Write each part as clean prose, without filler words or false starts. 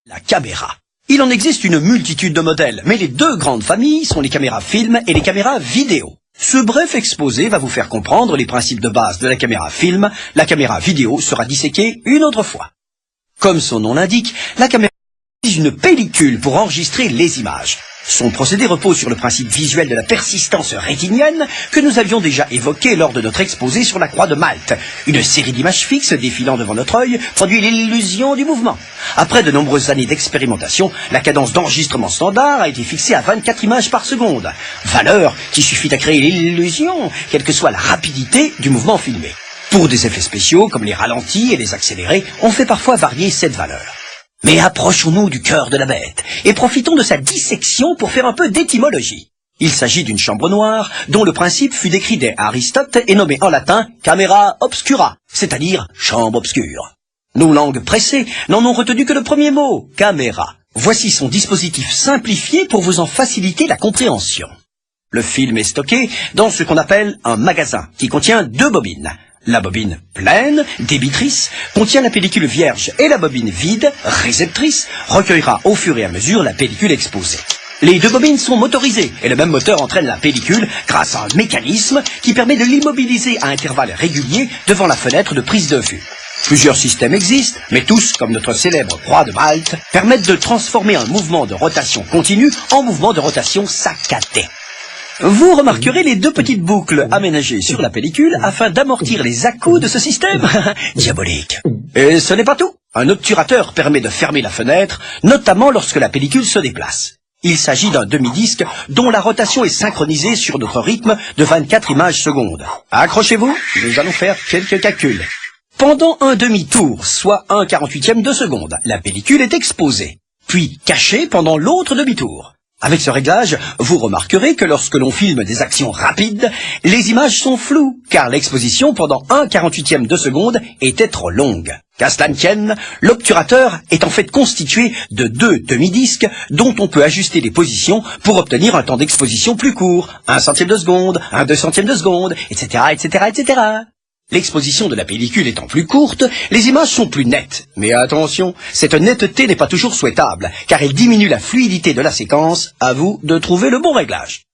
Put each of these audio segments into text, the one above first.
La caméra. Il en existe une multitude de modèles, mais les deux grandes familles sont les caméras film et les caméras vidéo. Ce bref exposé va vous faire comprendre les principes de base de la caméra film. La caméra vidéo sera disséquée une autre fois. Comme son nom l'indique, la caméra utilise une pellicule pour enregistrer les images. Son procédé repose sur le principe visuel de la persistance rétinienne que nous avions déjà évoqué lors de notre exposé sur la croix de Malte. Une série d'images fixes défilant devant notre œil produit l'illusion du mouvement. Après de nombreuses années d'expérimentation, la cadence d'enregistrement standard a été fixée à 24 images par seconde. Valeur qui suffit à créer l'illusion, quelle que soit la rapidité du mouvement filmé. Pour des effets spéciaux, comme les ralentis et les accélérés, on fait parfois varier cette valeur. Mais approchons-nous du cœur de la bête et profitons de sa dissection pour faire un peu d'étymologie. Il s'agit d'une chambre noire dont le principe fut décrit dès Aristote et nommé en latin camera obscura, c'est-à-dire chambre obscure. Nos langues pressées n'en ont retenu que le premier mot, caméra. Voici son dispositif simplifié pour vous en faciliter la compréhension. Le film est stocké dans ce qu'on appelle un magasin qui contient deux bobines. La bobine pleine, débitrice, contient la pellicule vierge et la bobine vide, réceptrice, recueillera au fur et à mesure la pellicule exposée. Les deux bobines sont motorisées et le même moteur entraîne la pellicule grâce à un mécanisme qui permet de l'immobiliser à intervalles réguliers devant la fenêtre de prise de vue. Plusieurs systèmes existent, mais tous, comme notre célèbre croix de Malte, permettent de transformer un mouvement de rotation continue en mouvement de rotation saccadé. Vous remarquerez les deux petites boucles aménagées sur la pellicule afin d'amortir les à-coups de ce système. Diabolique. Et ce n'est pas tout. Un obturateur permet de fermer la fenêtre, notamment lorsque la pellicule se déplace. Il s'agit d'un demi-disque dont la rotation est synchronisée sur notre rythme de 24 images secondes. Accrochez-vous, nous allons faire quelques calculs. Pendant un demi-tour, soit 1/48e de seconde, la pellicule est exposée, puis cachée pendant l'autre demi-tour. Avec ce réglage, vous remarquerez que lorsque l'on filme des actions rapides, les images sont floues, car l'exposition pendant 1/48e de seconde était trop longue. Qu'à cela ne tienne, l'obturateur est en fait constitué de deux demi-disques dont on peut ajuster les positions pour obtenir un temps d'exposition plus court, 1/100 de seconde, 1/200 de seconde, etc., etc., etc. L'exposition de la pellicule étant plus courte, les images sont plus nettes. Mais attention, cette netteté n'est pas toujours souhaitable, car elle diminue la fluidité de la séquence. À vous de trouver le bon réglage.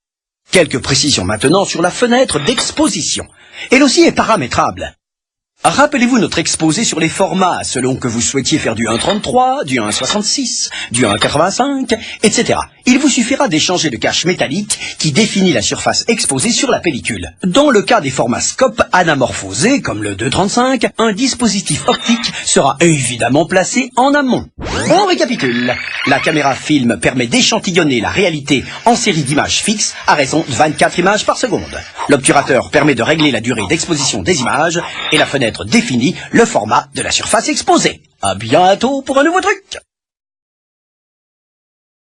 Quelques précisions maintenant sur la fenêtre d'exposition. Elle aussi est paramétrable. Rappelez-vous notre exposé sur les formats, selon que vous souhaitiez faire du 1.33, du 1.66, du 1.85, etc. Il vous suffira d'échanger le cache métallique qui définit la surface exposée sur la pellicule. Dans le cas des formats scope anamorphosés, comme le 2.35, un dispositif optique sera évidemment placé en amont. On récapitule. La caméra film permet d'échantillonner la réalité en série d'images fixes à raison de 24 images par seconde. L'obturateur permet de régler la durée d'exposition des images et la fenêtre définit le format de la surface exposée. À bientôt pour un nouveau truc.